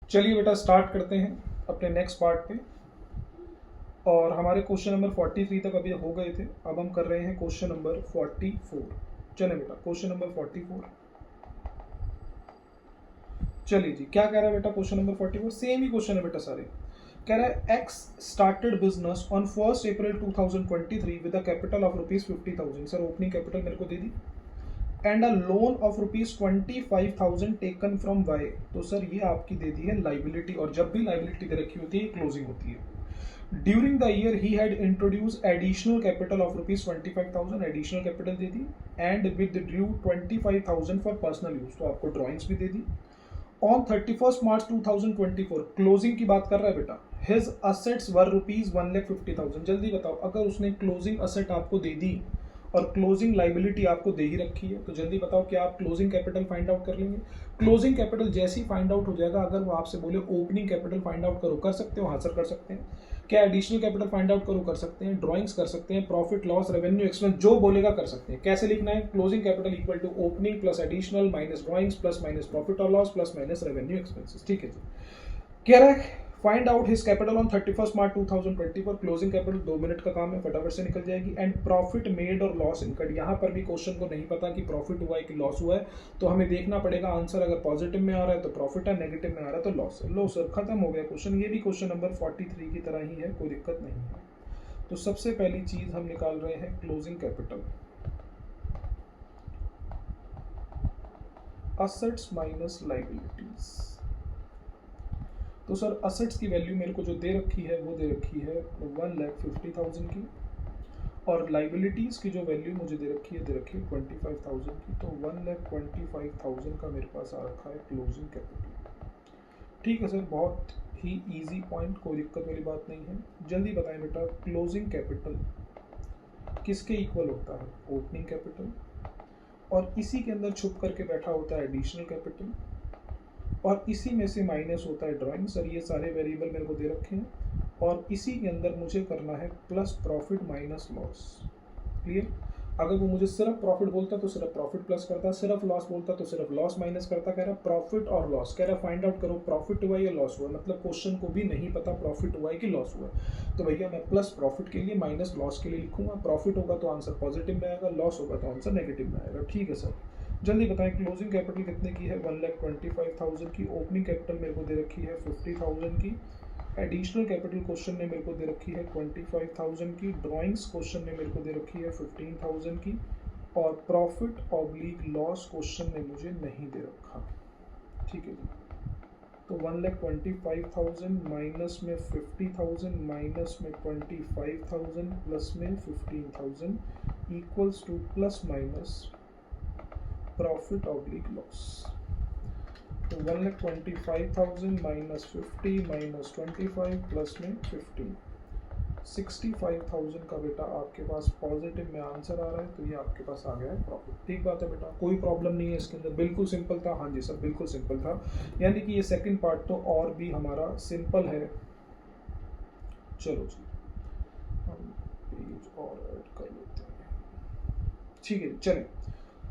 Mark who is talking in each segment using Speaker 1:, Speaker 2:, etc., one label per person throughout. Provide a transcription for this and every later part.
Speaker 1: चलिए बेटा स्टार्ट करते हैं अपने नेक्स्ट पार्ट पे। और हमारे क्वेश्चन नंबर 43 तक अभी हो गए थे, अब हम कर रहे हैं क्वेश्चन नंबर 44। चले बेटा क्वेश्चन नंबर 44। चलिए जी, क्या कह रहा है बेटा क्वेश्चन नंबर 44? सेम ही क्वेश्चन है बेटा सारे। कह रहा है X started business on 1 April 2023 with a capital of ₹50,000। Sir opening capital मेरे को दे दी and a loan of ₹25,000 taken from Y. तो सर ये आपकी दे दी है लाइबिलिटी, और जब भी लाइबिलिटी दे रखी होती है क्लोजिंग होती है। During the year he had introduce additional capital of ₹25,000, additional capital दे दी, and with due 25,000 for personal use. तो आपको ड्रॉइंग्स भी दे दी। ऑन 31 मार्च 2024 क्लोजिंग की बात कर रहा है बेटा। हिज असेट्स वर ₹1,50,000। जल्दी बताओ, अगर उसने क्लोजिंग असेट आपको दे दी और क्लोजिंग लाइबिलिटी आपको दे ही रखी है, तो जल्दी बताओ क्या आप क्लोजिंग कैपिटल फाइंड आउट कर लेंगे? क्लोजिंग कैपिटल जैसे ही फाइंड आउट हो जाएगा, अगर वो आपसे बोले ओपनिंग कैपिटल फाइंड आउट करो, कर सकते हो? हाँ सर कर सकते हैं। क्या एडिशनल कैपिटल फाइंड आउट करो? कर सकते हैं। ड्राइंग्स कर सकते हैं, प्रॉफिट लॉस रेवेन्यू एक्सपेंस जो बोलेगा कर सकते हैं। कैसे लिखना है? Closing capital equal to opening plus additional minus drawings plus minus profit और loss plus minus revenue expenses. ठीक है जी। कह रहा है find out his capital on 31 March 2024। Closing capital 2 minute का काम है, फटाफट से निकल जाएगी। एंड प्रॉफिट मेड और लॉस इनकर्ड। यहाँ पर भी क्वेश्चन को नहीं पता कि प्रॉफिट हुआ है कि लॉस हुआ है, तो हमें देखना पड़ेगा आंसर अगर पॉजिटिव में आ रहा है तो प्रॉफिट है, नेगेटिव में आ रहा है तो लॉस है। लो सर खत्म हो गया क्वेश्चन। ये भी क्वेश्चन नंबर 43 की तरह ही है, कोई दिक्कत नहीं है। तो सबसे पहली चीज हम निकाल रहे हैं closing capital, assets minus liabilities. तो सर असेट्स की वैल्यू मेरे को जो दे रखी है वो दे रखी है 1,50,000 की, और लाइबिलिटीज़ की जो वैल्यू मुझे दे रखी है 25,000 की। तो 1,25,000 का मेरे पास आ रखा है क्लोजिंग कैपिटल। ठीक है सर, बहुत ही इजी पॉइंट, कोई दिक्कत वाली बात नहीं है। जल्दी बताएं बेटा क्लोजिंग कैपिटल किसके इक्वल होता है? ओपनिंग कैपिटल, और इसी के अंदर छुप करके बैठा होता है एडिशनल कैपिटल, और इसी में से माइनस होता है ड्राइंग। सर ये सारे वेरिएबल मेरे को दे रखे हैं, और इसी के अंदर मुझे करना है plus profit minus loss. Clear? अगर वो मुझे सिर्फ प्रॉफिट बोलता तो सिर्फ प्रॉफिट प्लस करता, सिर्फ लॉस बोलता तो सिर्फ लॉस माइनस करता। कह रहा प्रॉफिट और लॉस, कह रहा फाइंड आउट करो प्रॉफिट हुआ या लॉस हुआ। मतलब क्वेश्चन को भी नहीं पता प्रॉफिट हुआ है कि लॉस हुआ है, तो भैया मैं प्लस प्रॉफिट के लिए माइनस लॉस के लिए लिखूंगा। प्रॉफिट होगा तो आंसर पॉजिटिव में आएगा, लॉस होगा तो आंसर नेगेटिव में आएगा। ठीक है सर, जल्दी बताएं क्लोजिंग कैपिटल कितने की है? 1,25,000 की। ओपनिंग कैपिटल मेरे को दे रखी है 50,000 की। एडिशनल कैपिटल क्वेश्चन ने मेरे को दे रखी है 25,000 की। ड्राइंग्स क्वेश्चन ने मेरे को दे रखी है 15,000 की। और प्रॉफिट ऑब्लिक लॉस क्वेश्चन ने मुझे नहीं दे रखा। ठीक है जी। तो 1,25,000 माइनस में 50,000 माइनस में 25,000 प्लस में 15,000 equals two plus minus profit oblique loss. तो 1,25,000 माइनस 50 माइनस 25 प्लस में 15, 65,000 का बेटा आपके पास पॉजिटिव में आंसर आ रहा है, तो ये आपके पास आ गया है प्रॉफिट। ठीक बात है बेटा, कोई प्रॉब्लम नहीं है इसके अंदर, बिल्कुल सिंपल था। हाँ जी सर बिल्कुल सिंपल था, यानी कि ये सेकंड पार्ट तो और भी हमारा सिंपल है। चलो जी हम पेज और ऐड कर लेते हैं। ठीक है चलें,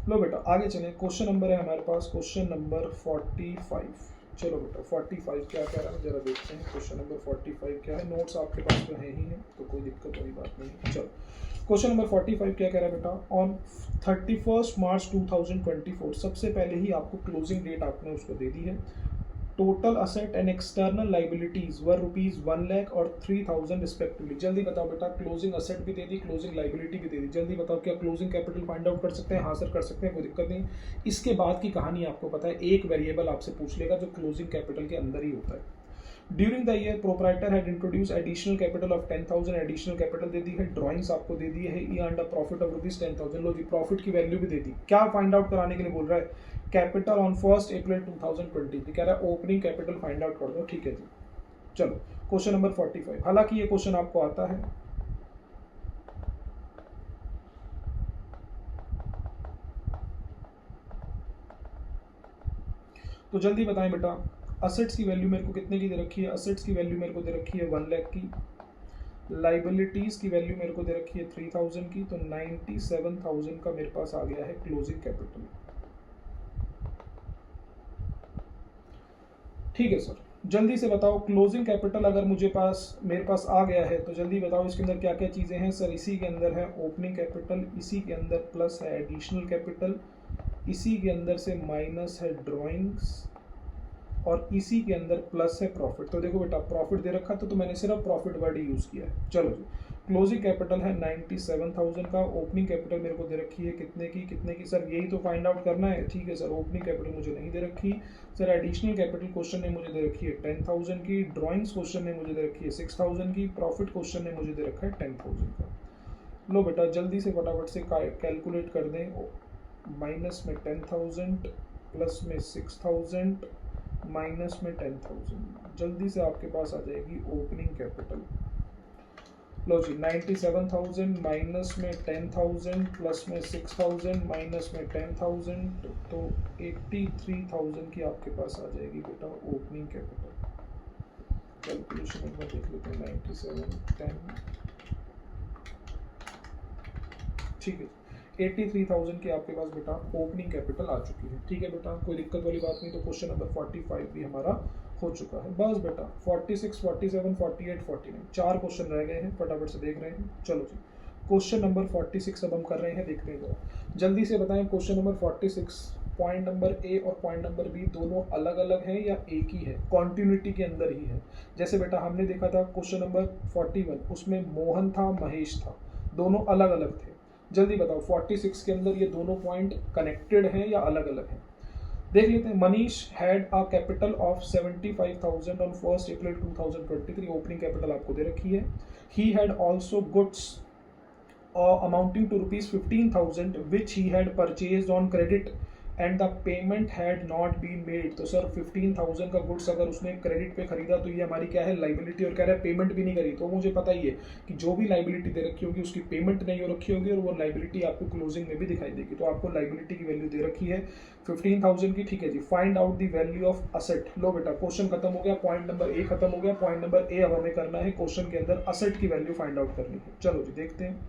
Speaker 1: लो बेटा आगे चलें। क्वेश्चन नंबर है हमारे पास क्वेश्चन नंबर 45। चलो बेटा 45 क्या कह रहा है जरा देखते हैं। क्वेश्चन नंबर 45 क्या है? नोट्स आपके पास तो है ही है, तो कोई दिक्कत वाली बात नहीं। चलो क्वेश्चन नंबर 45 क्या कह रहा है बेटा? ऑन 31 मार्च 2024, सबसे पहले ही आपको क्लोजिंग डेट आपने उसको दे दी है। Total asset and external liabilities were ₹1 lakh और 3,000 रिस्पेक्टिवली। जल्दी बताओ बेटा, क्लोजिंग असेट भी दे दी, क्लोजिंग लाइबिलिटी भी दे दी। जल्दी बताओ क्या क्लोजिंग कैपिटल फाइंड आउट कर सकते हैं? हाँ सर कर सकते हैं, कोई दिक्कत नहीं। इसके बाद की कहानी आपको पता है, एक वेरिएबल आपसे पूछ लेगा जो क्लोजिंग कैपिटल के अंदर ही होता है। During the year proprietor had introduce additional capital of 10,000, additional capital दे दी है। ड्राइंग्स आपको दे दी है। He earned a profit of ₹10,000। लो जी प्रॉफिट की वैल्यू भी दे दी। क्या फाइंड आउट कराने के लिए बोल रहा है? कैपिटल ऑन 1 अप्रैल 2020। कह रहा है ओपनिंग कैपिटल फाइंड आउट कर दो। ठीक है जी, चलो क्वेश्चन नंबर 45। हालांकि ये क्वेश्चन आपको आता है, तो जल्दी बताएं बेटा असेट्स की वैल्यू मेरे को कितने की दे रखी है? असेट्स की वैल्यू मेरे को दे रखी है 1 लाख की। लाइबिलिटीज की वैल्यू मेरे को दे रखी है 3,000 की। तो 97,000 का मेरे पास आ गया है क्लोजिंग कैपिटल। ठीक है सर, जल्दी से बताओ क्लोजिंग कैपिटल अगर मेरे पास आ गया है तो जल्दी बताओ इसके अंदर क्या क्या चीज़ें हैं सर। इसी के अंदर है ओपनिंग कैपिटल, इसी के अंदर प्लस है एडिशनल कैपिटल, इसी के अंदर से माइनस है ड्राइंग्स और इसी के अंदर प्लस है प्रॉफिट। तो देखो बेटा प्रॉफिट दे रखा तो मैंने सिर्फ प्रॉफिट वर्ड ही यूज़ किया है। चलो जी, क्लोजिंग कैपिटल है 97,000 का, ओपनिंग कैपिटल मेरे को दे रखी है कितने की सर, यही तो फाइंड आउट करना है। ठीक है सर, ओपनिंग कैपिटल मुझे नहीं दे रखी सर। एडिशनल कैपिटल क्वेश्चन ने मुझे दे रखी है 10,000 की, ड्राइंग्स क्वेश्चन ने मुझे दे रखी है 6,000 की, प्रॉफिट क्वेश्चन ने मुझे दे रखा है 10,000 का। लो बेटा जल्दी से फटाफट से कैलकुलेट कर दें। माइनस में 10,000, प्लस में 6,000, माइनस में 10,000, जल्दी से आपके पास आ जाएगी ओपनिंग कैपिटल। लो जी, 97,000 माइनस में 10,000 प्लस में 6,000 माइनस में 10,000 तो 83,000 की आपके पास आ जाएगी बेटा ओपनिंग कैपिटल। कैलकुलेशन एक बार देख लेते हैं। 97 10, ठीक है, 83,000 की आपके पास बेटा ओपनिंग कैपिटल आ चुकी है। ठीक है बेटा, कोई दिक्कत वाली बात नहीं। तो क्वेश्चन नंबर 45 भी हमारा हो चुका है। बस बेटा 46, 47, 48, 49 चार क्वेश्चन रह गए हैं, फटाफट से देख रहे हैं। चलो जी, क्वेश्चन नंबर 46 अब हम कर रहे हैं, देखते हैं जरा जल्दी से बताएं। Question number 46 point number A और पॉइंट नंबर बी दोनों अलग अलग हैं या एक ही है, कॉन्टिन्यूटी के अंदर ही है। जैसे बेटा हमने देखा था क्वेश्चन नंबर 41, उसमें मोहन था महेश था, दोनों अलग अलग थे। जल्दी बताओ 46 के अंदर ये दोनों पॉइंट कनेक्टेड हैं या अलग अलग हैं। देख लेते हैं। Manish had a capital of 75,000 on 1 April 2023, opening capital आपको दे रखी है। He had also goods amounting to ₹15,000 which he had purchased on credit and the payment had not been made. तो सर 15,000 का गुड्स अगर उसने क्रेडिट पे खरीदा तो ये हमारी क्या है, लाइबिलिटी, और कह रहा है पेमेंट भी नहीं करी। तो मुझे पता ही है कि जो भी लाइबिलिटी दे रखी होगी उसकी पेमेंट नहीं हो रखी होगी और वो लाइबिलिटी आपको क्लोजिंग में भी दिखाई देगी। तो आपको लाइबिलिटी की वैल्यू दे रखी है 15,000 की। ठीक है जी, find out the value of asset. लो बेटा क्वेश्चन खत्म हो गया, पॉइंट नंबर ए खत्म हो गया। पॉइंट नंबर ए अब हमें करना है, क्वेश्चन के अंदर असेट की वैल्यू फाइंड आउट करनी है। चलो जी देखते हैं।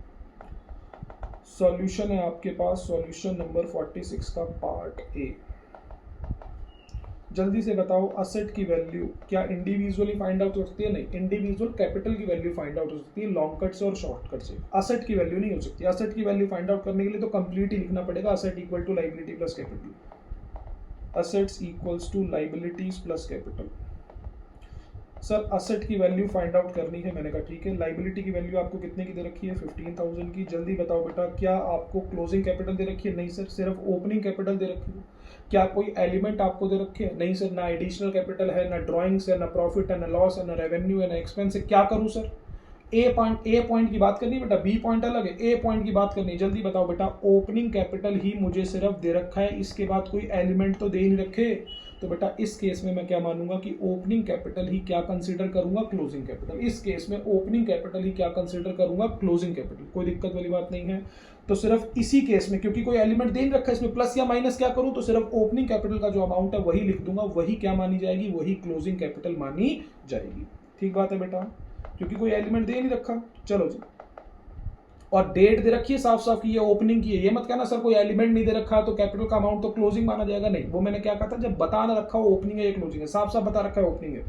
Speaker 1: सॉल्यूशन है आपके पास, सॉल्यूशन नंबर 46 का पार्ट ए। जल्दी से बताओ असेट की वैल्यू क्या इंडिविजुअली फाइंड आउट हो सकती है? नहीं, इंडिविजुअल कैपिटल की वैल्यू फाइंड आउट हो सकती है लॉन्ग कट से और शॉर्ट कट से, असेट की वैल्यू नहीं हो सकती। असेट की वैल्यू फाइंड आउट करने के लिए तो कंप्लीट ही लिखना पड़ेगा, asset equal to liability plus capital, assets equals to liabilities plus capital. Sir asset की वैल्यू फाइंड आउट करनी है, मैंने कहा ठीक है। लाइबिलिटी की वैल्यू आपको कितने की दे रखी है? 15,000 की। जल्दी बताओ बेटा क्या आपको क्लोजिंग कैपिटल दे रखी है? नहीं सर, सिर्फ ओपनिंग कैपिटल दे रखी है। क्या कोई एलिमेंट आपको दे रखे हैं? नहीं सर, ना एडिशनल कैपिटल है, ना ड्राइंग्स है, ना प्रॉफिट है, ना लॉस है, ना रेवेन्यू है, ना एक्सपेंस है। क्या करूं सर? ए पॉइंट की बात करनी है बेटा, बी पॉइंट अलग है, ए पॉइंट की बात करनी है। जल्दी बताओ बेटा, ओपनिंग कैपिटल ही मुझे सिर्फ दे रखा है, इसके बाद कोई एलिमेंट तो दे नहीं रखे। तो बेटा इस केस में मैं क्या मानूंगा कि ओपनिंग कैपिटल ही क्या कंसीडर करूंगा, क्लोजिंग कैपिटल। इस केस में ओपनिंग कैपिटल ही क्या कंसीडर करूंगा, क्लोजिंग कैपिटल। कोई दिक्कत वाली बात नहीं है। तो सिर्फ इसी केस में, क्योंकि कोई एलिमेंट दे नहीं रखा है इसमें, प्लस या माइनस क्या करूं, तो सिर्फ ओपनिंग कैपिटल का जो अमाउंट है वही लिख दूंगा, वही क्या मानी जाएगी, वही क्लोजिंग कैपिटल मानी जाएगी। ठीक बात है बेटा, क्योंकि कोई एलिमेंट दे नहीं रखा। चलो जी, और डेट दे रखी है साफ साफ की ये ओपनिंग की है। ये मत कहना सर कोई एलिमेंट नहीं दे रखा तो कैपिटल का अमाउंट तो क्लोजिंग माना जाएगा, नहीं। वो मैंने क्या कहा था, जब बता ना रखा हो ओपनिंग है या क्लोजिंग है, साफ साफ बता रखा है ओपनिंग है।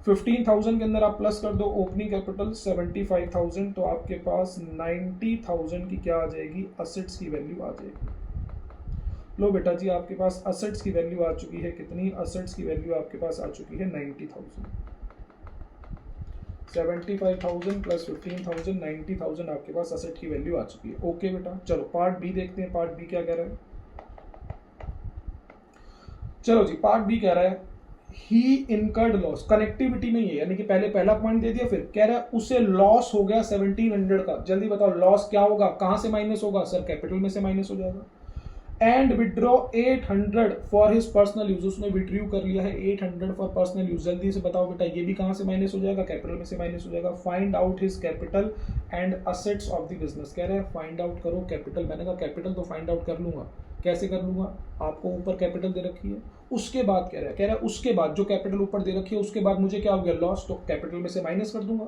Speaker 1: 15,000 के अंदर आप प्लस कर दो ओपनिंग कैपिटल 75,000, तो आपके पास 90,000 की क्या आ जाएगी, असेट्स की वैल्यू आ जाएगी। लो बेटा जी, आपके पास असेट्स की वैल्यू आ चुकी है कितनी, असेट्स की वैल्यू आपके पास आ चुकी है 90,000। 75,000 प्लस 15,000, 90,000 आपके पास असेट की वैल्यू आ चुकी है। ओके बेटा, चलो पार्ट बी देखते हैं। पार्ट बी क्या कह रहा है? चलो जी, पार्ट बी कह रहा है ही इनकर्ड लॉस, कनेक्टिविटी में ही है, यानी कि पहले पहला पॉइंट दे दिया, फिर कह रहा है उसे लॉस हो गया 1700 का। जल्दी बताओ लॉस क्या होगा, कहां से माइनस होगा? सर कैपिटल में से माइनस हो जाएगा। And withdraw 800 for his personal use, उसने विड्रू कर लिया है 800 फॉर पर्सनल यूज। जल्दी से बताओ बेटा ये भी कहां से माइनस हो जाएगा, कैपिटल में से माइनस हो जाएगा। Find out his capital and assets of the business, कह रहे हैं फाइंड आउट करो कैपिटल। मैंने कहा कैपिटल तो फाइंड आउट कर लूंगा, कैसे कर लूंगा, आपको ऊपर कैपिटल दे रखी है, उसके बाद कह रहा है उसके बाद जो कैपिटल ऊपर दे रखी है उसके बाद मुझे क्या हो गया, लॉस, तो कैपिटल में से माइनस कर दूंगा।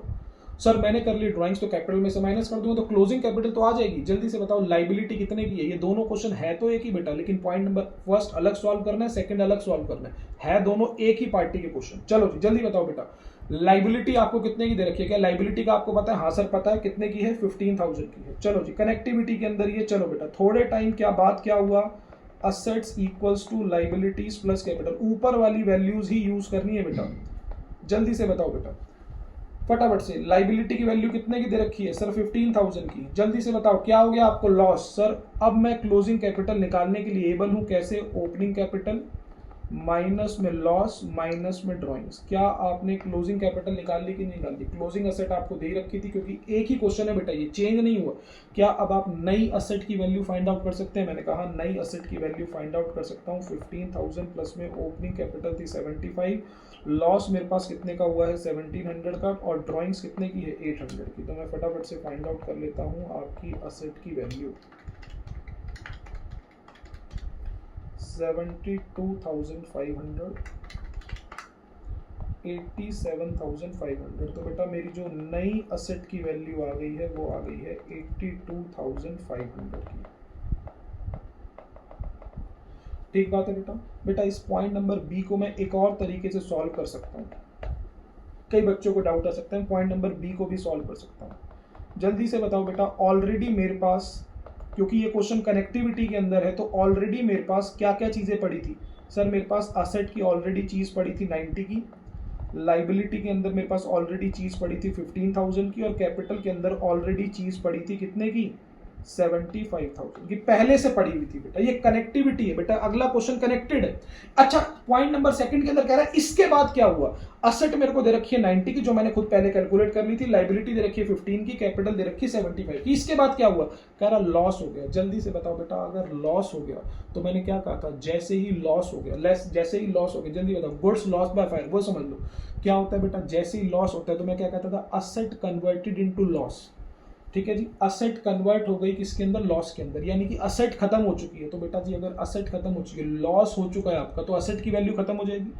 Speaker 1: सर मैंने कर ली ड्राइंग्स तो कैपिटल में से माइनस कर दूंगा तो क्लोजिंग कैपिटल तो आ जाएगी। जल्दी से बताओ लाइबिलिटी कितने की है। ये दोनों क्वेश्चन है तो एक ही बेटा, लेकिन पॉइंट नंबर फर्स्ट अलग सॉल्व करना है, सेकंड अलग सॉल्व करना है दोनों एक ही पार्टी के क्वेश्चन। चलो जी जल्दी बताओ बेटा, लाइबिलिटी आपको कितने की दे रखी है? क्या लाइबिलिटी का आपको पता है? हाँ सर पता है। कितने की है? 15,000 की है। चलो जी कनेक्टिविटी के अंदर ये, चलो बेटा थोड़े टाइम क्या बात क्या हुआ, assets equals to liabilities plus capital, ऊपर वाली वैल्यूज ही यूज करनी है बेटा। जल्दी से बताओ बेटा फटाफट से, लाइबिलिटी की वैल्यू कितने की दे रखी है? सर 15,000 की। जल्दी से बताओ क्या हो गया आपको? लॉस। सर अब मैं क्लोजिंग कैपिटल निकालने के लिए एबल हूं, कैसे? ओपनिंग कैपिटल माइनस में लॉस माइनस में ड्राइंग्स। क्या आपने क्लोजिंग कैपिटल निकाल ली कि नहीं निकाल ली? क्लोजिंग असेट आपको दे रखी थी, क्योंकि एक ही क्वेश्चन है बेटा, ये चेंज नहीं हुआ। क्या अब आप नई असेट की वैल्यू फाइंड आउट कर सकते हैं? मैंने कहा नई असेट की वैल्यू फाइंड आउट कर सकता हूँ। 15,000 प्लस में ओपनिंग कैपिटल थी 75, लॉस मेरे पास कितने का हुआ है? 1700 का, और ड्राइंग्स कितने की है? 800 की। तो मैं फटाफट से फाइंड आउट कर लेता हूँ आपकी असेट की वैल्यू। 72,500, 87,500। तो बेटा मेरी जो नई असेट की वैल्यू आ गई है वो आ गई है 82,500 की। ठीक बात है बेटा। बेटा इस पॉइंट नंबर बी को मैं एक और तरीके से सॉल्व कर सकता हूँ। कई बच्चों को डाउट आ सकता है, पॉइंट नंबर बी को भी सॉल्व कर सकता हूँ। जल्दी से बताओ बेटा, ऑलरेडी मेरे पास, क्योंकि ये क्वेश्चन कनेक्टिविटी के अंदर है, तो ऑलरेडी मेरे पास क्या क्या चीजें पड़ी थी? सर मेरे पास असेट की ऑलरेडी चीज पड़ी थी 90 की, लाइबिलिटी के अंदर मेरे पास ऑलरेडी चीज पड़ी थी 15,000 की, और कैपिटल के अंदर ऑलरेडी चीज पड़ी थी कितने की? 75,000 की पहले से पड़ी हुई थी बेटा। ये कनेक्टिविटी है बेटा, अगला क्वेश्चन कनेक्टेड है। अच्छा पॉइंट नंबर सेकंड के अंदर कह रहा है इसके बाद क्या हुआ? असेट मेरे को दे रखी है 90 की, जो मैंने खुद पहले कैलकुलेट कर ली थी, लाइबिलिटी दे रखी है 15 की, कैपिटल दे रखी है 75 की। इसके बाद क्या हुआ? कह रहा लॉस हो गया। जल्दी से बताओ बेटा, अगर लॉस हो गया तो मैंने क्या कहा था? जैसे ही लॉस हो गया, जैसे ही लॉस हो गया, जल्दी बताओ, गुड्स लॉस बाय फायर, वो समझ लो क्या होता है बेटा। जैसे ही लॉस होता है तो मैं क्या कहता था? Asset converted into loss. ठीक है जी, असेट कन्वर्ट हो गई किसके अंदर? लॉस के अंदर, यानी कि असेट खत्म हो चुकी है। तो बेटा जी अगर असेट खत्म हो चुकी है, लॉस हो चुका है आपका, तो असेट की वैल्यू खत्म हो जाएगी,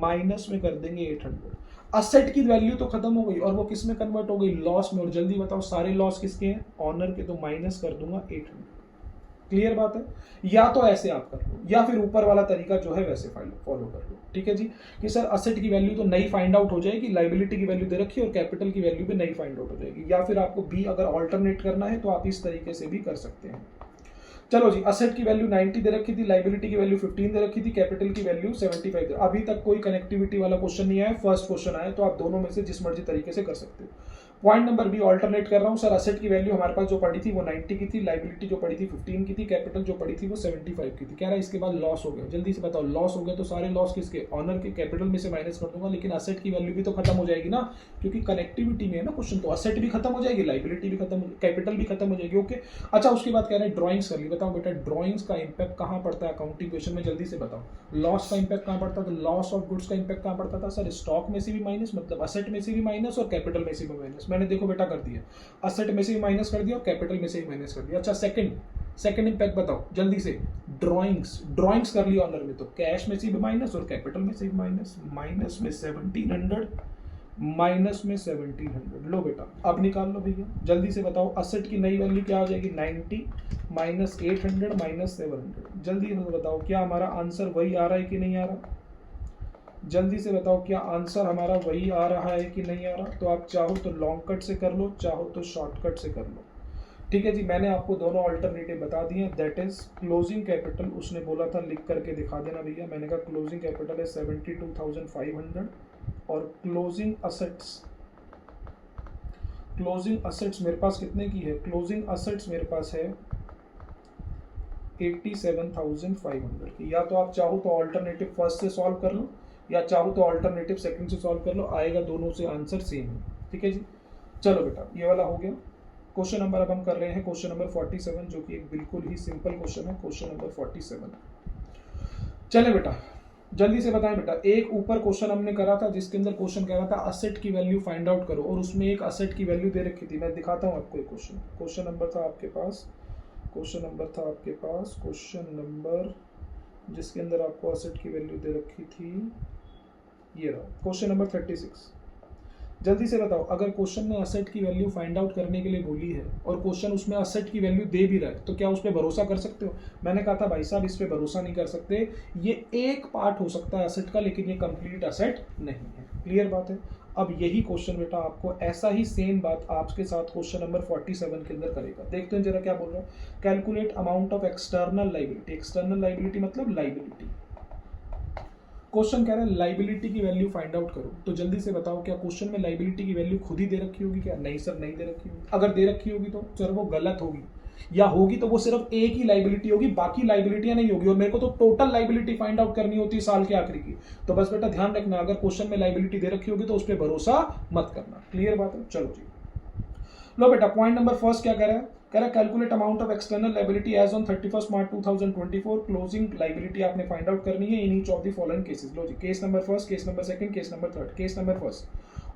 Speaker 1: माइनस में कर देंगे 800। असेट की वैल्यू तो खत्म हो गई और वो किस में कन्वर्ट हो गई? लॉस में। और जल्दी बताओ सारे लॉस किसके हैं? ऑनर के, तो माइनस कर दूंगा 800। क्लियर बात है? या तो ऐसे आप कर लो, या फिर ऊपर वाला तरीका जो है वैसे फॉलो कर लो। ठीक है जी, कि सर असेट की वैल्यू तो नई फाइंड आउट हो जाएगी, लाइबिलिटी की वैल्यू दे रखी है और कैपिटल की वैल्यू भी नई फाइंड आउट हो जाएगी। या फिर आपको बी अगर ऑल्टरनेट करना है तो आप इस तरीके से भी कर सकते हैं। चलो जी, असेट की वैल्यू 90 दे रखी थी, लाइबिलिटी की वैल्यू 15 दे रखी थी, कैपिटल की वैल्यू 75 दे। अभी तक कोई कनेक्टिविटी वाला क्वेश्चन नहीं आया, फर्स्ट क्वेश्चन आया, तो आप दोनों में से जिस मर्जी तरीके से कर सकते हो। पॉइंट नंबर बी ऑल्टरनेट कर रहा हूं। सर असेट की वैल्यू हमारे पास जो पड़ी थी वो 90 की थी, लाइबिलिटी जो पड़ी थी 15 की थी, कैपिटल जो पड़ी थी वो 75 की थी। कह रहा है इसके बाद लॉस हो गया। जल्दी से बताओ, लॉस हो गया तो सारे लॉस किसके? ऑनर के, कैपिटल में से माइनस कर दूंगा, लेकिन असेट की वैल्यू भी तो खत्म हो जाएगी ना, क्योंकि कनेक्टिविटी में है ना क्वेश्चन, तो असेट भी खत्म हो जाएगी, लाइबिलिटी भी खत्म, कैपिटल भी खत्म हो जाएगी। ओके, अच्छा उसके बाद कह रहे हैं ड्राइंग्स कर ली। बताओ बेटा ड्राइंग्स का इंपैक्ट कहां पड़ता है अकाउंटिंग क्वेश्चन में? जल्दी से बताओ, लॉस का इंपैक्ट कहां पड़ता था? लॉस ऑफ गुड्स का इंपैक्ट कहां पड़ता था? सर स्टॉक में से भी माइनस, मतलब असेट में से भी माइनस और कैपिटल में से भी माइनस। मैंने देखो बेटा कर दिया, असेट में से भी माइनस कर दिया और कैपिटल में से भी माइनस कर दिया। अच्छा सेकंड इंपैक्ट बताओ जल्दी से। ड्राइंग्स कर लिया ऑनर में, तो कैश में से भी माइनस और कैपिटल में से भी माइनस, माइनस में 1700, माइनस में 1700। लो बेटा अब निकाल लो भैया, जल्दी से बताओ असेट की नई वैल्यू क्या आ जाएगी? 90 माइनस 800 माइनस 700। जल्दी बताओ क्या हमारा आंसर वही आ रहा है कि नहीं आ रहा? जल्दी से बताओ क्या आंसर हमारा वही आ रहा है कि नहीं आ रहा? तो आप चाहो तो लॉन्ग कट से कर लो, चाहो तो शॉर्टकट से कर लो। ठीक है जी, मैंने आपको दोनों अल्टरनेटिव बता दिए। दैट इज क्लोजिंग कैपिटल, उसने बोला था लिख करके दिखा देना भैया, मैंने कहा क्लोजिंग कैपिटल है 72,500, और क्लोजिंग असेट्स मेरे पास कितने की है? क्लोजिंग असेट्स मेरे पास है 87,500 की। या तो आप चाहो तो ऑल्टरनेटिव फर्स्ट से सॉल्व कर लो, या चाहो तो ऑल्टरनेटिव सेकंड से सॉल्व कर लो, आएगा दोनों से आंसर सेम है। ठीक है जी, चलो बेटा ये वाला हो गया। क्वेश्चन नंबर अब हम कर रहे हैं क्वेश्चन नंबर 47, जो कि एक बिल्कुल ही सिंपल क्वेश्चन है। क्वेश्चन नंबर 47, चले बेटा जल्दी से बताएं बेटा। एक ऊपर क्वेश्चन हमने करा था जिसके अंदर क्वेश्चन कह रहा था असेट की वैल्यू फाइंड आउट करो, और उसमें एक असेट की वैल्यू दे रखी थी। मैं दिखाता हूँ आपको एक क्वेश्चन नंबर था आपके पास, क्वेश्चन नंबर जिसके अंदर आपको असेट की वैल्यू दे रखी थी, ये रहा क्वेश्चन नंबर 36। जल्दी से बताओ, अगर क्वेश्चन में असेट की वैल्यू फाइंड आउट करने के लिए बोली है और क्वेश्चन उसमें असेट की वैल्यू दे भी रहा है, तो क्या उस पर भरोसा कर सकते हो? मैंने कहा था भाई साहब इस पर भरोसा नहीं कर सकते, ये एक पार्ट हो सकता है असेट का, लेकिन ये कंप्लीट असेट नहीं है। क्लियर बात है। अब यही क्वेश्चन बेटा आपको ऐसा ही सेम बात आपके साथ क्वेश्चन नंबर 47 के अंदर करेगा। देखते हैं जरा क्या बोल रहा है। Calculate amount of external liability. External liability मतलब लाइबिलिटी। क्वेश्चन कह रहा है लाइबिलिटी की वैल्यू फाइंड आउट करो। तो जल्दी से बताओ, क्या क्वेश्चन में लाइबिलिटी की वैल्यू खुद ही दे रखी होगी क्या? नहीं सर, नहीं दे रखी होगी। अगर दे रखी होगी तो सर वो गलत होगी, या होगी तो वो सिर्फ एक ही लाइबिलिटी होगी, बाकी लाइबिलिटियां नहीं होगी। और मेरे को तो टोटल लाइबिलिटी फाइंड आउट करनी होती है साल के आखिरी की। तो बस बेटा ध्यान रखना, अगर क्वेश्चन में लाइबिलिटी दे रखी होगी तो उस पर भरोसा मत करना। क्लियर बात है। चलो जी, लो बेटा पॉइंट नंबर फर्स्ट क्या कह रहा है? कह रहा है calculate amount of external liability as on 31 March 2024। Closing liability आपने फाइंड आउट करनी है in each of the following cases. लो जी, case number first, case number second, case number third. Case number first,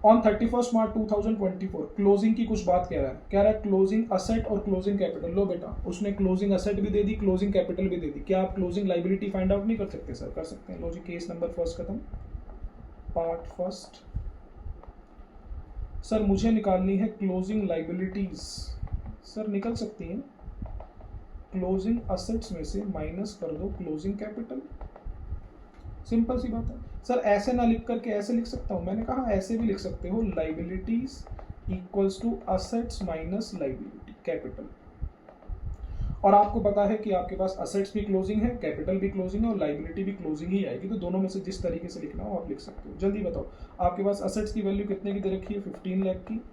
Speaker 1: on 31 March 2024 closing की कुछ बात कह रहा है। कह रहा है क्लोजिंग असेट और क्लोजिंग कैपिटल। लो बेटा, उसने क्लोजिंग असेट भी दे दी, क्लोजिंग कैपिटल भी दे दी। क्या आप क्लोजिंग लाइबिलिटी फाइंड आउट नहीं कर सकते? सर कर सकते हैं। लो जी, केस नंबर फर्स्ट खत्म। पार्ट फर्स्ट, सर मुझे निकालनी है क्लोजिंग लाइबिलिटीज। सर निकल सकती हैं, क्लोजिंग असेट्स में से माइनस कर दो क्लोजिंग कैपिटल। सिंपल सी बात है। सर ऐसे ना लिख करके ऐसे लिख सकता हूं? मैंने कहा ऐसे भी लिख सकते हो, liabilities equals to assets minus liability capital. और आपको पता है कि आपके पास असेट्स भी क्लोजिंग है, कैपिटल भी क्लोजिंग है और लाइबिलिटी भी क्लोजिंग ही आएगी। तो दोनों में से जिस तरीके से लिखना हो आप लिख सकते हो। जल्दी बताओ, आपके पास असेट्स की वैल्यू कितने की दे रखी है? 15 लाख की।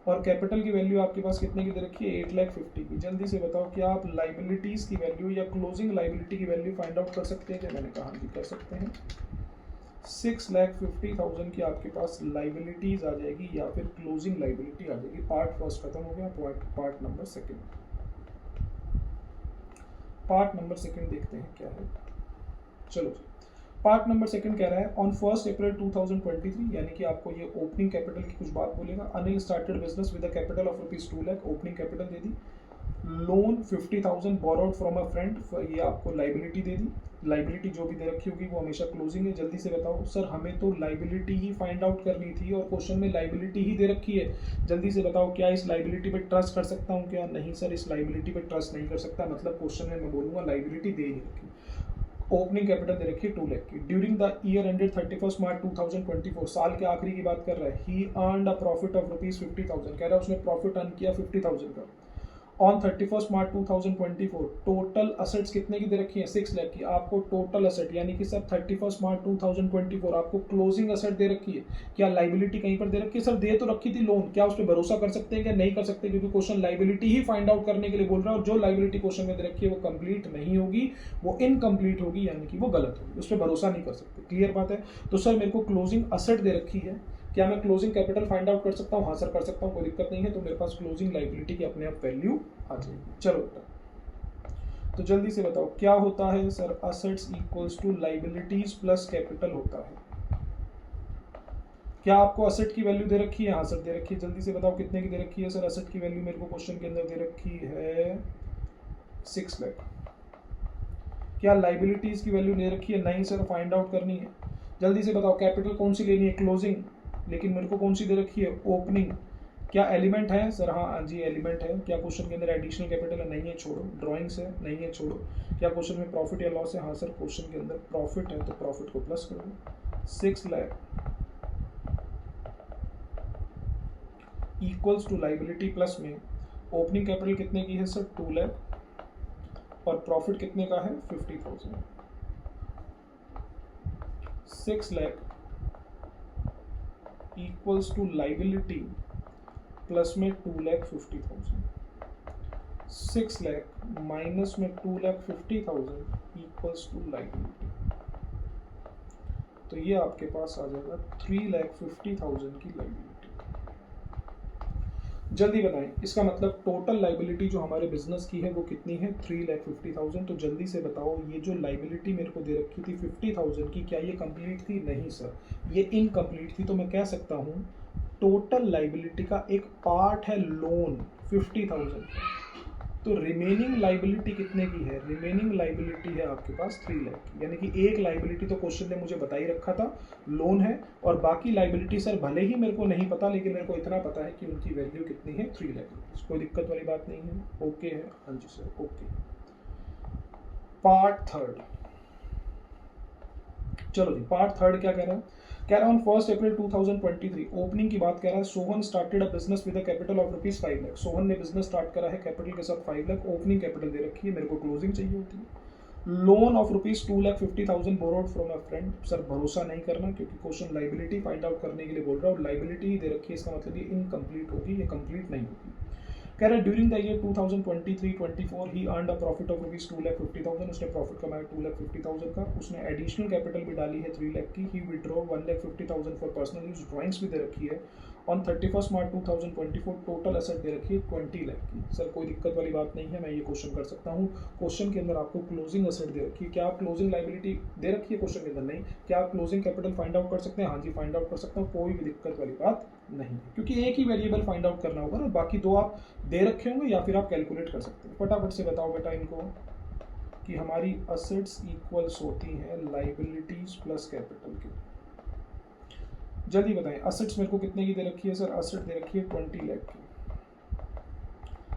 Speaker 1: और कैपिटल की वैल्यू आपके पास कितने की दे रखी है? 8,50,000 की। जल्दी से बताओ, क्या आप लाइबिलिटीज की वैल्यू या क्लोजिंग लाइबिलिटी की वैल्यू फाइंड आउट कर सकते हैं क्या? मैंने कहा जी कर सकते हैं। 6,50,000 की आपके पास लाइबिलिटीज आ जाएगी या फिर क्लोजिंग लाइबिलिटी आ जाएगी। पार्ट फर्स्ट खत्म हो गया। Part number second, part number second देखते हैं क्या है। चलो, पार्ट नंबर सेकंड कह रहा है ऑन 1 अप्रैल 2023, यानी कि आपको ये ओपनिंग कैपिटल की कुछ बात बोलेगा। Anil started business with a capital of ₹2 lakh. Opening capital दे दी। Loan 50,000 borrowed from a friend, ये आपको लाइबिलिटी दे दी। लाइबिलिटी जो भी दे रखी होगी वो हमेशा क्लोजिंग है। जल्दी से बताओ, सर हमें तो लाइबिलिटी ही फाइंड आउट करनी थी और क्वेश्चन में लाइबिलिटी ही दे रखी है। जल्दी से बताओ, क्या इस लाइबिलिटी पे ट्रस्ट कर सकता हूँ क्या? नहीं सर, इस लाइबिलिटी पे ट्रस्ट नहीं कर सकता। मतलब क्वेश्चन में मैं बोलूंगा लाइबिलिटी दे ही रखी। ओपनिंग कैपिटल दे रखी है 2 लाख की। During the year ended 31 March 2024, साल के आखिरी की बात कर रहा है। He earned a profit of ₹50,000। कह रहा है उसने प्रॉफिट अर्न किया 50,000 का। ऑन 31 मार्च 2024 टोटल असेट्स कितने की दे रखी है? 6 लाख की। आपको टोटल असेट यानी कि सर 31 मार्च 2024 आपको क्लोजिंग असेट दे रखी है। क्या लाइबिलिटी कहीं पर दे रखी है? सर दे तो रखी थी लोन, क्या उस पर भरोसा कर सकते हैं क्या? नहीं कर सकते, क्योंकि क्वेश्चन लाइबिलिटी ही फाइंड आउट करने के लिए बोल रहा है और जो लाइबिलिटी क्वेश्चन में दे रखी है वो कंप्लीट नहीं होगी, वो इनकम्प्लीट होगी, यानी कि वो गलत होगी, उस पर भरोसा नहीं कर सकते। क्लियर बात है। तो सर मेरे को क्लोजिंग असेट दे रखी है, क्या मैं क्लोजिंग कैपिटल फाइंड आउट कर सकता हूँ? हाँ सर कर सकता हूँ, कोई दिक्कत नहीं है। तो मेरे पास क्लोजिंग लाइबिलिटी की अपने आप वैल्यू आ जाएगी। चलो बेटा, तो जल्दी से बताओ क्या होता है? Sir assets equals to liabilities plus capital होता है। क्या आपको असेट की वैल्यू दे रखी है? हाँ सर दे रखी है। जल्दी से बताओ कितने की दे रखी है? सर असेट की वैल्यू मेरे को क्वेश्चन के अंदर दे रखी है 6 लाख। क्या लाइबिलिटीज की वैल्यू दे रखी है? नहीं सर, फाइंड आउट करनी है। जल्दी से बताओ कैपिटल कौन सी लेनी है? क्लोजिंग, लेकिन मेरे को कौन सी दे रखी है? ओपनिंग। क्या एलिमेंट है? सर हाँ जी एलिमेंट है। क्या क्वेश्चन के अंदर एडिशनल कैपिटल है? नहीं है, छोड़ो। ड्राइंग्स है? नहीं है, छोड़ो। क्या क्वेश्चन में प्रॉफिट या लॉस है? हाँ सर, क्वेश्चन के अंदर प्रॉफिट है तो प्रॉफिट को प्लस कर दो। 6 lakh equals to liability plus में ओपनिंग कैपिटल कितने की है? सर 2 लाख और प्रॉफिट कितने का है? 50,000। 6 lakh equals to liability plus में 2,50,000। 6 लाख माइनस में 2,50,000 इक्वल्स टू लाइबिलिटी। तो ये आपके पास आ जाएगा 3,50,000 की लाइबिलिटी। जल्दी बताएं, इसका मतलब टोटल लाइबिलिटी जो हमारे बिजनेस की है वो कितनी है? 3,50,000। तो जल्दी से बताओ, ये जो लाइबिलिटी मेरे को दे रखी थी 50,000 की, क्या ये कंप्लीट थी? नहीं सर, ये इनकम्प्लीट थी। तो मैं कह सकता हूँ टोटल लाइबिलिटी का एक पार्ट है लोन 50,000। तो रिमेनिंग लाइबिलिटी कितने की है? रिमेनिंग लाइबिलिटी है आपके पास 3 लाख की, यानी कि एक लाइबिलिटी तो क्वेश्चन ने मुझे बता ही रखा था, लोन है, और बाकी लाइबिलिटी सर भले ही मेरे को नहीं पता, लेकिन मेरे को इतना पता है कि उनकी वैल्यू कितनी है, 3 लाख रुपीज। कोई दिक्कत वाली बात नहीं है? ओके है? हाँ जी सर, ओके। पार्ट थर्ड, चलो जी, पार्ट थर्ड क्या कह रहा है? कह रहा है ऑन 1 अप्रैल 2023 ओपनिंग की बात कह रहा है। Sohan started a business with a capital of ₹5 lakh. Sohan ने बिजनेस स्टार्ट करा है कैपिटल के साथ 5 लाख, ओपनिंग कैपिटल दे रखी है, मेरे को क्लोजिंग चाहिए होती है। Loan of ₹2,50,000 borrowed from a friend. Sir भरोसा नहीं करना, क्योंकि क्वेश्चन लाइबिलिटी फाइंड आउट करने के लिए बोल रहा हूँ, लाइबिलिटी ही दे रखी है, इसका मतलब ये इनकम्प्लीट होगी, ये कंप्लीट नहीं होगी। कह रहा है during the year 2023-24 he earned a profit of ₹2,50,000। उसने प्रॉफिट कमाया 2,50,000 का। उसने एडिशनल कैपिटल भी डाली है 3 लाख की। He withdraw 1,50,000 for personal use. Drawings भी दे रखी है। ऑन 31 मार्च 2024 टोटल एसेट दे रखी है 20 लाख की। सर कोई दिक्कत वाली बात नहीं है, मैं ये क्वेश्चन कर सकता हूँ। क्वेश्चन के अंदर आपको क्लोजिंग एसेट दे रखी है, क्या आप क्लोजिंग लाइबिलिटी दे रखी है क्वेश्चन के अंदर? नहीं। क्या आप क्लोजिंग कैपिटल फाइंड आउट कर सकते हैं? हाँ जी, फाइंड आउट कर सकता हूँ, कोई भी दिक्कत वाली बात नहीं है, क्योंकि एक ही वेरिएबल फाइंड आउट करना होगा ना, बाकी दो आप दे रखे होंगे या फिर आप कैलकुलेट कर सकते हैं। फटाफट से बताओ बेटा इनको कि हमारी असेट्स इक्वल्स होती हैं लाइबिलिटीज प्लस कैपिटल की। जल्दी बताएं, असेट्स मेरे को कितने की दे रखी है? सर असेट दे रखी है 20 लाख की।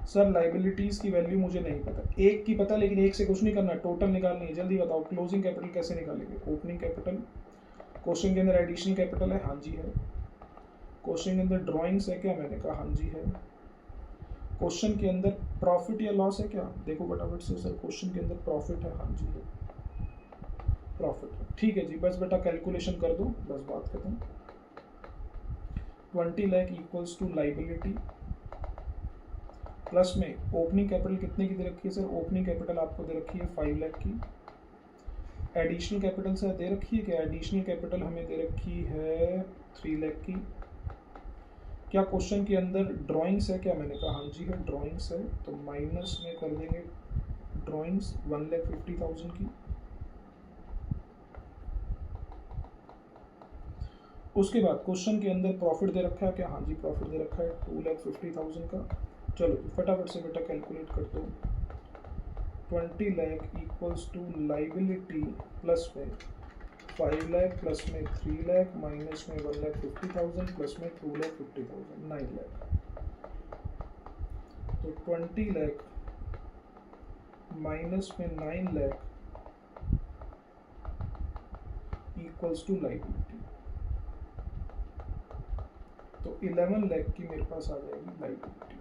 Speaker 1: सर लाइबिलिटीज की वैल्यू मुझे नहीं पता, एक की पता, लेकिन एक से कुछ नहीं करना, टोटल निकालनी है। जल्दी बताओ क्लोजिंग कैपिटल कैसे निकालेंगे? ओपनिंग कैपिटल, क्वेश्चन के अंदर एडिशनल कैपिटल है, हाँ जी है। क्वेश्चन के अंदर ड्राइंग्स है क्या? मैंने कहा हाँ जी है। क्वेश्चन के अंदर प्रॉफिट या लॉस है क्या? देखो फटाफट से सर, क्वेश्चन के अंदर प्रॉफिट है, हाँ जी है, प्रॉफिट है, ठीक है जी। बस बेटा कैलकुलेशन कर दो, बस बात खत्म। 20 lakh equals to liability plus में ओपनिंग कैपिटल कितने की दे रखी है? सर ओपनिंग कैपिटल आपको दे रखी है 5 लाख की। एडिशनल कैपिटल सर दे रखी है क्या? एडिशनल कैपिटल हमें दे रखी है 3 लाख की। क्या क्वेश्चन के अंदर ड्राइंग्स है क्या? मैंने कहा हाँ जी है, ड्राइंग्स है, तो माइनस में कर देंगे ड्राइंग्स 1,50,000 की। उसके बाद क्वेश्चन के अंदर प्रॉफिट दे रखा है क्या? हाँ जी प्रॉफिट दे रखा है 2,50,000 का। चलो फटाफट से बेटा कैलकुलेट कर दो। 20 lakh equals to liability plus में 5 लाख प्लस में 3 लाख माइनस में 1,50,000 प्लस में 2,50,000, 9 लाख। तो 20 लाख माइनस में 9 लाख इक्वल्स टू लाइबिलिटी, तो 11 लाख की मेरे पास आ जाएगी लाइबिलिटी।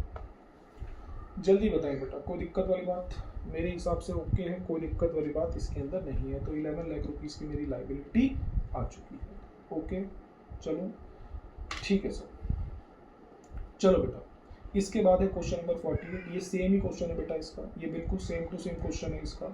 Speaker 1: जल्दी बताएं बेटा, कोई दिक्कत वाली बात? मेरे हिसाब से ओके है, कोई दिक्कत वाली बात इसके अंदर नहीं है। तो 11 लाख रुपीस की मेरी लाइबिलिटी आ चुकी है। ओके चलो ठीक है सर। चलो बेटा इसके बाद है क्वेश्चन नंबर 48। ये सेम ही क्वेश्चन है बेटा इसका, ये बिल्कुल सेम टू सेम क्वेश्चन है इसका,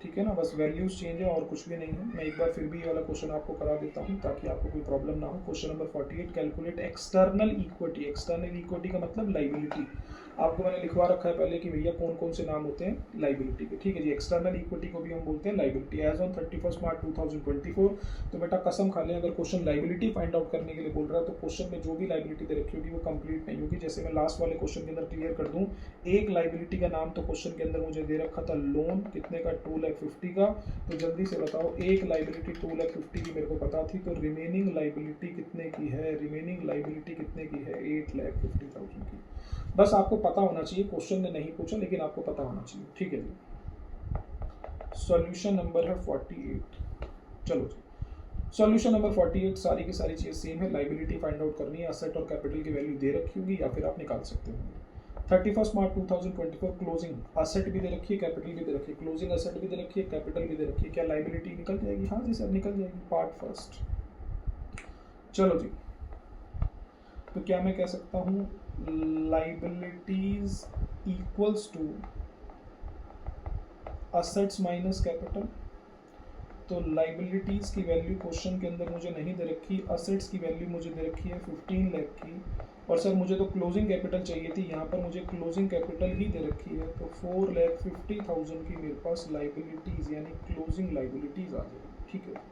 Speaker 1: ठीक है ना, बस वैल्यूज चेंज है और कुछ भी नहीं है। मैं एक बार फिर भी ये वाला क्वेश्चन आपको करा देता हूँ ताकि आपको कोई प्रॉब्लम ना हो। Question number 48, calculate external equity. External equity का मतलब लाइबिलिटी। आपको मैंने लिखवा रखा है पहले कि भैया कौन कौन से नाम होते हैं लाइबिलिटी के, ठीक है जी। एक्सटर्नल इक्विटी को भी हम बोलते हैं लाइबिलिटी। As on 31 March 2024। तो बेटा कसम खा लें, अगर क्वेश्चन लाइबिलिटी फाइंड आउट करने के लिए बोल रहा है तो क्वेश्चन में जो भी लाइबिलिटी दे रखी होगी वो कंप्लीट नहीं होगी। जैसे मैं लास्ट वाले क्वेश्चन के अंदर क्लियर कर दूं, एक लाइबिलिटी का नाम तो क्वेश्चन के अंदर मुझे दे रखा था लोन, कितने का? 2,50,000 का। तो जल्दी से बताओ, एक लाइबिलिटी 2,50,000 की मेरे को पता थी, तो रिमेनिंग लाइबिलिटी कितने की है? रिमेनिंग लाइबिलिटी कितने की है? 8,50,000 की। बस आपको पता होना चाहिए, क्वेश्चन ने नहीं पूछा लेकिन आपको पता होना चाहिए, ठीक है जी। सॉल्यूशन नंबर है 48। चलो जी, सॉल्यूशन नंबर 48, सारी की सारी चीज़ सेम है। लाइबिलिटी फाइंड आउट करनी है, असेट और कैपिटल की वैल्यू दे रखी होगी या फिर आप निकाल सकते होंगे। 31 मार्च 2024 क्लोजिंग असेट भी दे रखी है, कैपिटल भी दे रखी है। क्लोजिंग असेट भी दे रखी है, कैपिटल भी दे रखी है। क्या लाइबिलिटी निकल जाएगी? हाँ जी सर निकल जाएगी, पार्ट फर्स्ट। चलो जी, तो क्या मैं कह सकता हूँ liabilities equals to assets minus capital. तो लाइबिलिटीज की वैल्यू क्वेश्चन के अंदर मुझे नहीं दे रखी, असेट्स की वैल्यू मुझे दे रखी है 15 लाख की। और सर मुझे तो क्लोजिंग कैपिटल चाहिए थी, यहाँ पर मुझे क्लोजिंग कैपिटल ही दे रखी है, तो 4,50,000 की मेरे पास लाइबिलिटीज यानी क्लोजिंग लाइबिलिटीज आ जाएगी, ठीक है।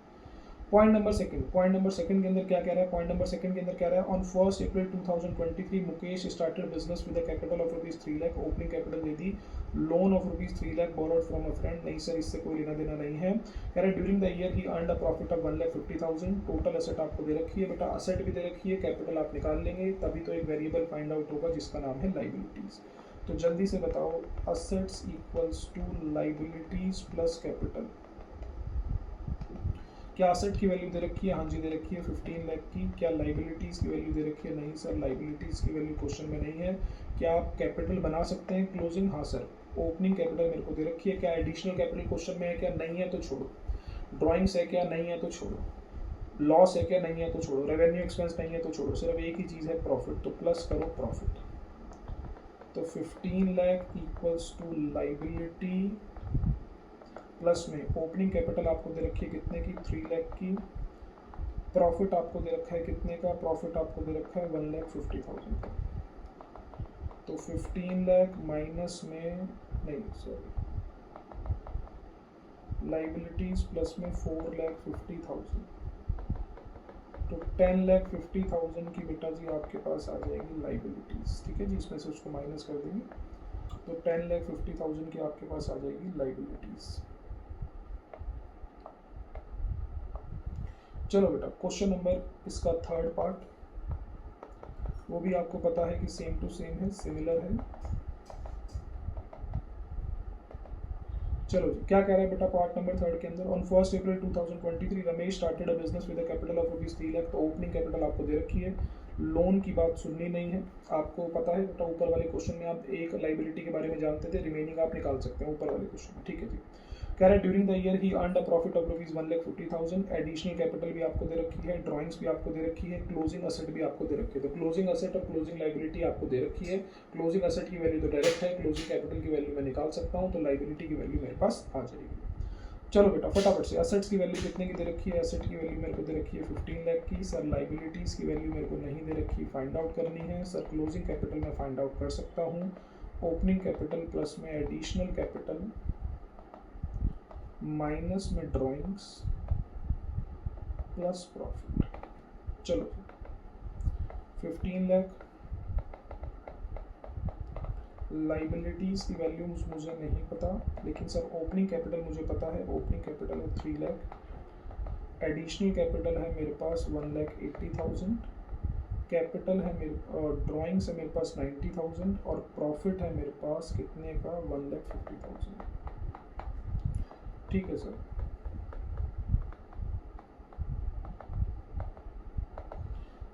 Speaker 1: पॉइंट नंबर सेकंड के अंदर क्या कह रहा है, पॉइंट नंबर सेकंड के अंदर क्या रहा है, on 1 April 2023 Mukesh started business with a capital of ₹3 lakh, opening capital दे दी, loan of ₹3 lakh borrowed from a friend, नहीं सर इससे कोई लेना देना नहीं है। कह रहा है during the year he earned a profit of 1,50,000, total asset आपको दे रखी है बेटा, असेट भी दे रखी है, कैपिटल आप निकाल लेंगे, तभी तो एक वेरिएबल फाइंड आउट होगा जिसका नाम है लाइबिलिटीज। तो जल्दी से बताओ, assets equals to liabilities plus capital. क्या असेट की वैल्यू दे रखी है, हाँ जी दे रखी है 15 लाख की। क्या लाइबिलिटीज की वैल्यू दे रखी है, नहीं सर लाइबिलिटीज की वैल्यू क्वेश्चन में नहीं है। क्या आप कैपिटल बना सकते हैं क्लोजिंग, हाँ सर। ओपनिंग कैपिटल मेरे को दे रखी है, क्या एडिशनल कैपिटल क्वेश्चन में है, क्या नहीं है तो छोड़ो। ड्राइंग्स है क्या, नहीं है तो छोड़ो। लॉस है क्या, नहीं है तो छोड़ो। रेवेन्यू एक्सपेंस नहीं है तो छोड़ो, सिर्फ एक ही चीज़ है प्रॉफिट, तो प्लस करो प्रॉफिट। तो 15 lakh equals to liability plus में ओपनिंग कैपिटल आपको दे रखी है कितने की, 3 लाख की। प्रॉफिट आपको दे रखा है कितने का, प्रॉफिट आपको दे रखा है 1,50,000 का। तो 15 लाख माइनस में, नहीं सॉरी, लाइबिलिटीज प्लस में 4,50,000, तो 10,50,000 की बेटा जी आपके पास आ जाएगी लाइबिलिटीज। ठीक है जी, इसमें से उसको माइनस कर देंगे, तो 10,50,000 की आपके पास आ जाएगी लाइबिलिटीज। चलो बेटा क्वेश्चन नंबर इसका थर्ड पार्ट, वो भी आपको पता है कि सेम टू सेम है, सिमिलर है। चलो जी, क्या कह रहा है बेटा पार्ट नंबर थर्ड के अंदर, on 1 April 2023 Ramesh started a business with a capital of ₹3 lakh, तो ओपनिंग कैपिटल आपको दे रखी है, लोन की बात सुननी नहीं है, आपको पता है बेटा ऊपर वाले क्वेश्चन में आप एक लाइबिलिटी के बारे में जानते थे, रिमेनिंग आप निकाल सकते हैं ऊपर वाले क्वेश्चन में। ठीक है जी, कह रहा है during the year he earned a profit of ₹1,50,000, additional capital भी आपको दे रखी है, ड्राइंग्स भी आपको दे रखी है, क्लोजिंग असेट भी आपको दे रखी है। तो क्लोजिंग असेट और क्लोजिंग लाइबिलिटी आपको दे रखी है, क्लोजिंग असेट की वैल्यू तो डायरेक्ट है, क्लोजिंग कैपिटल की वैल्यू मैं निकाल सकता हूँ, तो लाइबिलिटी की वैल्यू मेरे पास आ जाएगी। चलो बेटा फटाफट से, असेट्स की वैल्यू कितने की दे रखी है, असेट की वैल्यू मेरे को दे रखी है 15 लाख की। सर लाइबिलिटीज़ की वैल्यू मेरे को नहीं दे रखी, फाइंड आउट करनी है। सर क्लोजिंग कैपिटल मैं फाइंड आउट कर सकता हूँ, ओपनिंग कैपिटल प्लस में एडिशनल कैपिटल माइनस में ड्राइंग्स प्लस प्रॉफिट। चलो 15 लाख, लाइबिलिटीज़ की वैल्यू मुझे नहीं पता, लेकिन सर ओपनिंग कैपिटल मुझे पता है, ओपनिंग कैपिटल है 3 लाख, एडिशनल कैपिटल है मेरे पास 1,80,000, कैपिटल है मेरे ड्राइंग्स है मेरे पास 90,000 और प्रॉफिट है मेरे पास कितने का 1,50,000। ठीक है सर,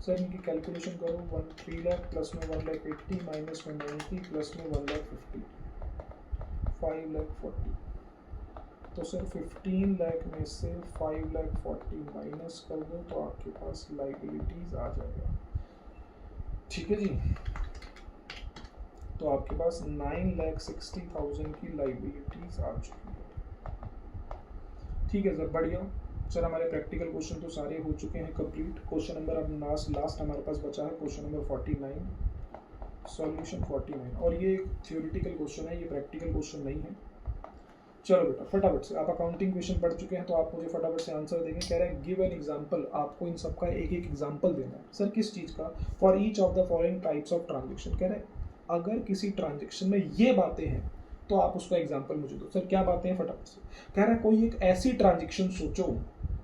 Speaker 1: सर इनकी कैलकुलेशन करो, 3 लाख प्लस में 1,80,000 माइनस में 90 प्लस में 1,50,000, 5,40,000। तो सर 15 लाख में से 5,40,000 माइनस कर दो तो आपके पास लाइबिलिटीज आ जाएगा। ठीक है जी, तो आपके पास 9,60,000 की लाइबिलिटीज आ चुकी है। ठीक है सर, बढ़िया। सर हमारे प्रैक्टिकल क्वेश्चन तो सारे हो चुके हैं कंप्लीट। क्वेश्चन नंबर अब लास्ट हमारे पास बचा है क्वेश्चन नंबर 49, सॉल्यूशन 49, और ये थ्योरेटिकल क्वेश्चन है, ये प्रैक्टिकल क्वेश्चन नहीं है। चलो बेटा फटाफट से, आप अकाउंटिंग क्वेश्चन पढ़ चुके हैं तो आप मुझे फटाफट से आंसर देंगे। कह रहे हैं गिव एन एग्जांपल, आपको इन सबका एक एक एग्जांपल देना है। सर किस चीज़ का, for each of the following types of transaction. कह रहे हैं अगर किसी ट्रांजेक्शन में ये बातें हैं तो आप उसका एग्जाम्पल मुझे दो। सर क्या बातें हैं, फटाफट से। कह रहा है कोई एक ऐसी ट्रांजेक्शन सोचो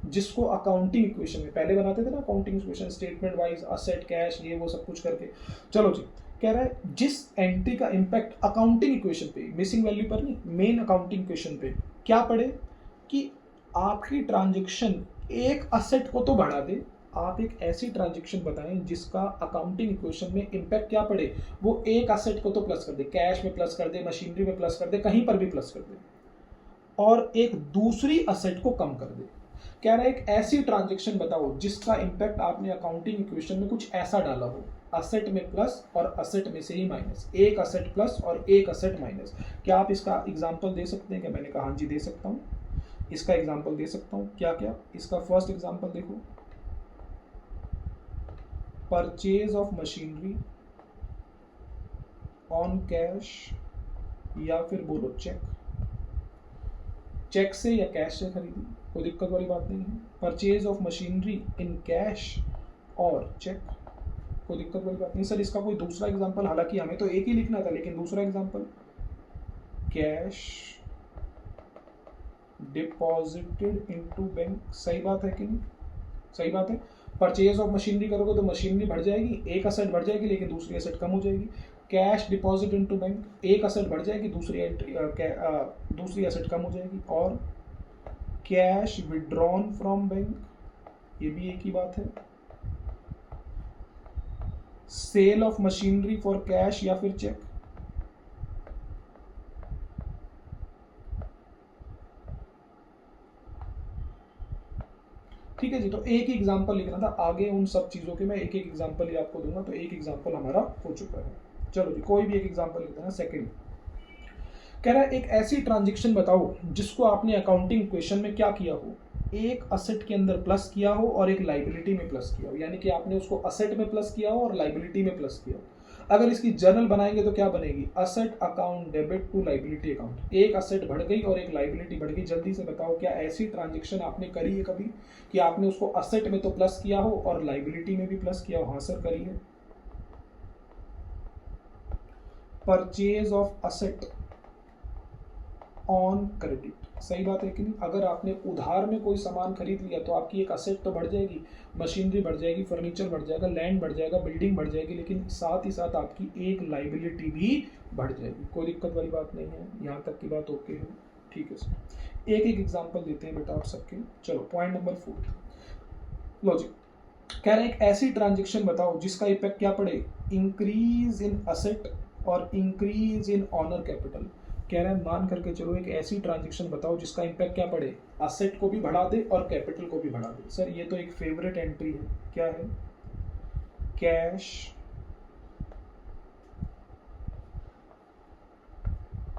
Speaker 1: जिसको अकाउंटिंग इक्वेशन में पहले बनाते थे ना, accounting equation statement wise, asset cash ये वो सब कुछ करके। चलो जी, कह रहा है जिस एंट्री का इम्पैक्ट अकाउंटिंग इक्वेशन पे, मिसिंग वैल्यू पर नहीं, मेन अकाउंटिंग इक्वेशन पे क्या पड़े कि आपकी ट्रांजेक्शन एक असेट को तो बढ़ा दे, आप एक ऐसी ट्रांजेक्शन बताएं जिसका अकाउंटिंग इक्वेशन में इम्पैक्ट क्या पड़े, वो एक असेट को तो प्लस कर दे, कैश में प्लस कर दे, मशीनरी में प्लस कर दे, कहीं पर भी प्लस कर दे, और एक दूसरी असेट को कम कर दे। कह रहा है एक ऐसी ट्रांजेक्शन बताओ जिसका इम्पैक्ट आपने अकाउंटिंग इक्वेशन में कुछ ऐसा डाला हो, असेट में प्लस और असेट में से ही माइनस, एक असेट प्लस और एक असेट माइनस। क्या आप इसका एग्जांपल दे सकते हैं? क्या मैंने कहा हाँ जी दे सकता हूँ, इसका एग्जांपल दे सकता हूँ। क्या क्या, इसका फर्स्ट एग्जांपल देखो, purchase of machinery on cash या फिर बोलो चेक, चेक से या कैश से खरीदी, कोई दिक्कत वाली बात नहीं है। Purchase of machinery in cash और चेक, कोई दिक्कत वाली बात नहीं। सर इसका कोई दूसरा एग्जांपल, हालांकि हमें तो एक ही लिखना था लेकिन दूसरा example, cash deposited into bank, सही बात है कि नहीं? सही बात है। परचेज ऑफ मशीनरी करोगे तो मशीनरी बढ़ जाएगी, एक असेट बढ़ जाएगी लेकिन दूसरी असेट कम हो जाएगी। कैश डिपॉजिट इनटू बैंक, एक असेट बढ़ जाएगी, दूसरी असेट कम हो जाएगी। और कैश विड्रॉन फ्रॉम बैंक, ये भी एक ही बात है। Sale of machinery for cash या फिर चेक, ठीक है जी। तो एक ही एग्जांपल लिखना था, आगे उन सब चीजों के मैं एक एक एग्जांपल ही आपको दूंगा, तो एक एग्जांपल हमारा हो चुका है। चलो जी, कोई भी एक एग्जांपल लिखते हैं। सेकंड कह रहा है एक ऐसी ट्रांजैक्शन बताओ जिसको आपने अकाउंटिंग क्वेश्चन में क्या किया हो, एक असेट के अंदर प्लस किया हो और एक लाइबिलिटी में प्लस किया हो, यानी कि आपने उसको असेट में प्लस किया हो और लाइबिलिटी में प्लस किया हो। अगर इसकी जर्नल बनाएंगे तो क्या बनेगी, asset account debit to liability account. एक असेट बढ़ गई और एक लाइबिलिटी बढ़ गई। जल्दी से बताओ क्या ऐसी ट्रांजैक्शन आपने करी है कभी कि आपने उसको असेट में तो प्लस किया हो और लाइबिलिटी में भी प्लस किया हो? हाँ सर करी है। Purchase of asset on credit, सही बात है कि नहीं? अगर आपने उधार में कोई सामान खरीद लिया तो आपकी एक असेट तो बढ़ जाएगी, मशीनरी बढ़ जाएगी, फर्नीचर बढ़ जाएगा, लैंड बढ़ जाएगा, बिल्डिंग बढ़ जाएगी, लेकिन साथ ही साथ आपकी एक लाइबिलिटी भी बढ़ जाएगी। कोई दिक्कत वाली बात नहीं है, यहाँ तक की बात ओके है? ठीक है सर, एक एक एग्जाम्पल देते हैं बेटा आप सबके। चलो पॉइंट नंबर 4 लॉजिक कह रहे हैं एक ऐसी ट्रांजेक्शन बताओ जिसका इफेक्ट क्या पड़े, इंक्रीज इन असेट और इंक्रीज इन ऑनर कैपिटल। कह रहे हैं मान करके चलो एक ऐसी ट्रांजैक्शन बताओ जिसका इंपैक्ट क्या पड़े, असेट को भी बढ़ा दे और कैपिटल को भी बढ़ा दे। सर ये तो एक फेवरेट एंट्री है, क्या है, cash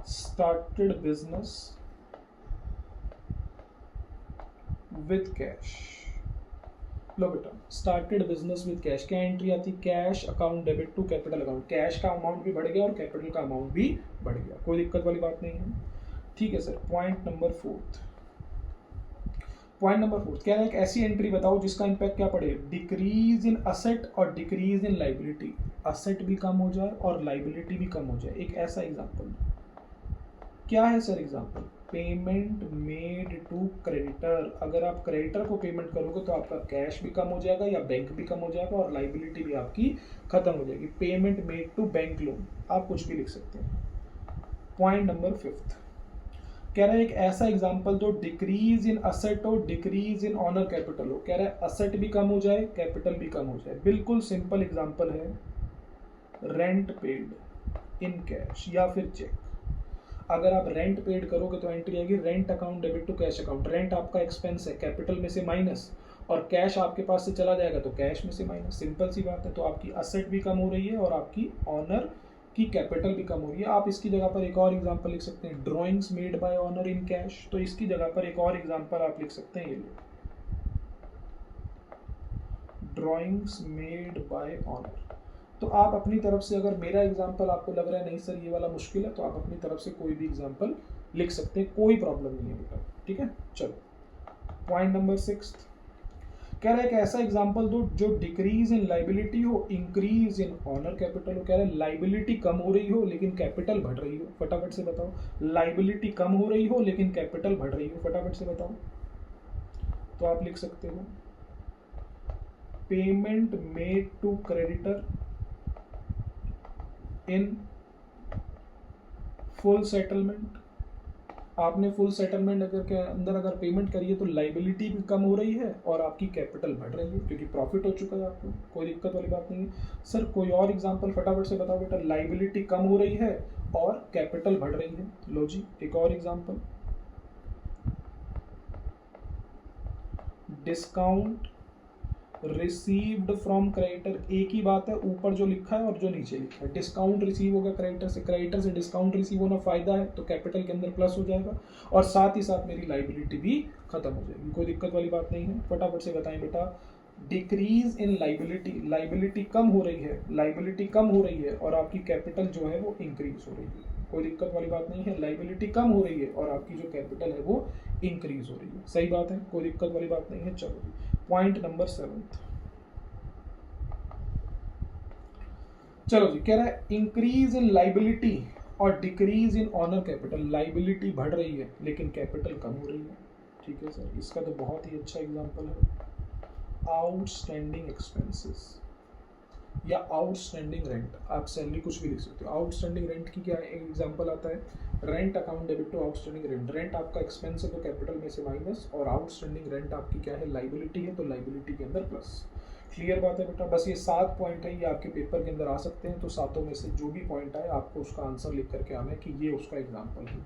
Speaker 1: started business with cash. लो बेटा, स्टार्टेड बिजनेस विद कैश, क्या एंट्री आती, cash account debit to capital account. Cash का अमाउंट भी बढ़ गया और कैपिटल का अमाउंट भी बढ़ गया, कोई दिक्कत वाली बात नहीं है। ठीक है सर, पॉइंट नंबर 4 कह रहा है एक ऐसी एंट्री बताओ जिसका इंपैक्ट क्या पड़े, डिक्रीज इन असेट और डिक्रीज इन लाइबिलिटी। असेट भी कम हो जाए और लाइबिलिटी भी कम हो जाए। एक ऐसा एग्जांपल क्या है sir, example payment made to creditor. अगर आप क्रेडिटर को पेमेंट करोगे तो आपका कैश भी कम हो जाएगा या बैंक भी कम हो जाएगा और लाइबिलिटी भी आपकी खत्म हो जाएगी। Payment made to bank loan, आप कुछ भी लिख सकते हैं। पॉइंट नंबर 5 कह रहा है एक ऐसा एग्जांपल दो डिक्रीज इन असेट हो डिक्रीज इन ऑनर कैपिटल हो। कह रहा है असेट भी कम हो जाए कैपिटल भी कम हो जाए। बिल्कुल सिंपल एग्जांपल है, रेंट पेड इन कैश या फिर चेक। अगर आप रेंट पेड करोगे तो एंट्री आएगी rent account debit to cash account. Rent आपका एक्सपेंस है, कैपिटल में से माइनस, और कैश आपके पास से चला जाएगा तो कैश में से माइनस। सिंपल सी बात है। तो आपकी असेट भी कम हो रही है और आपकी ऑनर की कैपिटल भी कम हो रही है। आप इसकी जगह पर एक और एग्जांपल लिख सकते हैं, drawings made by honour in cash. तो इसकी जगह पर एक और एग्जांपल आप लिख सकते हैं, ये लो, ड्रॉइंग्स मेड बाय ऑनर। तो आप अपनी तरफ से, अगर मेरा एग्जांपल आपको लग रहा है नहीं सर ये वाला मुश्किल है, तो आप अपनी तरफ से कोई भी एग्जांपल लिख सकते हैं, कोई प्रॉब्लम नहीं है बेटा। ठीक है, चलो पॉइंट नंबर 6 कह रहा है एक ऐसा एग्जांपल दो जो डिक्रीज इन लाइबिलिटी हो इंक्रीज इन ऑनर कैपिटल हो। कह रहा है लाइबिलिटी कम हो रही हो लेकिन कैपिटल बढ़ रही हो। फटाफट से बताओ, लाइबिलिटी कम हो रही हो लेकिन कैपिटल बढ़ रही हो, फटाफट से बताओ। तो आप लिख सकते हो payment made to creditor in full settlement. आपने फुल सेटलमेंट अगर के अंदर अगर पेमेंट करी है तो लाइबिलिटी भी कम हो रही है और आपकी कैपिटल बढ़ रही है क्योंकि प्रॉफिट हो चुका है आपको। कोई दिक्कत वाली बात नहीं है। सर कोई और एग्जांपल फटाफट से बताओ बेटा, लाइबिलिटी कम हो रही है और कैपिटल बढ़ रही है। लो जी एक और example, discount received from creditor. एक ही बात है, ऊपर जो लिखा है और जो नीचे लिखा है। डिस्काउंट रिसीव होगा क्रेडिटर से डिस्काउंट रिसीव होना फायदा है तो कैपिटल के अंदर प्लस हो जाएगा और साथ ही साथ मेरी लाइबिलिटी भी खत्म हो जाएगी। कोई दिक्कत वाली बात नहीं है। फटाफट से बताएं बेटा, डिक्रीज इन लाइबिलिटी, लाइबिलिटी कम हो रही है, लाइबिलिटी कम हो रही है और आपकी कैपिटल जो है वो इंक्रीज हो रही है। कोई दिक्कत वाली बात नहीं है। लाइबिलिटी कम हो रही है और आपकी जो कैपिटल है वो इंक्रीज हो रही है, सही बात है, कोई दिक्कत वाली बात नहीं है। चलो पॉइंट नंबर 7, चलो जी, कह रहा है इंक्रीज इन लाइबिलिटी और decrease in owner capital. Liability बढ़ रही है लेकिन कैपिटल कम हो रही है, ठीक है सर। इसका तो बहुत ही अच्छा एग्जांपल है आउटस्टैंडिंग एक्सपेंसेस या आउटस्टैंडिंग रेंट। आप सैलरी कुछ भी लिख सकते हो। आउटस्टैंडिंग रेंट की क्या एग्जांपल आता है, rent account debit to outstanding rent. Rent आपका एक्सपेंस है तो कैपिटल में से माइनस, और आउटस्टैंडिंग रेंट आपकी क्या है, लाइबिलिटी है, तो लाइबिलिटी के अंदर प्लस। क्लियर बात है बेटा। बस ये 7 पॉइंट है, ये आपके पेपर के अंदर आ सकते हैं, तो सातों में से जो भी पॉइंट आए आपको उसका आंसर लिख करके आना है कि ये उसका एग्जाम्पल है।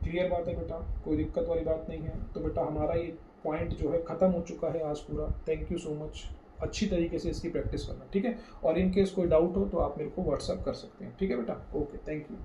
Speaker 1: क्लियर बात है बेटा, कोई दिक्कत वाली बात नहीं है। तो बेटा हमारा ये पॉइंट जो है ख़त्म हो चुका है आज पूरा। थैंक यू सो मच, अच्छी तरीके से इसकी प्रैक्टिस करना, ठीक है। और इन केस कोई डाउट हो तो आप मेरे को व्हाट्सअप कर सकते हैं, ठीक है बेटा। Okay, thank you.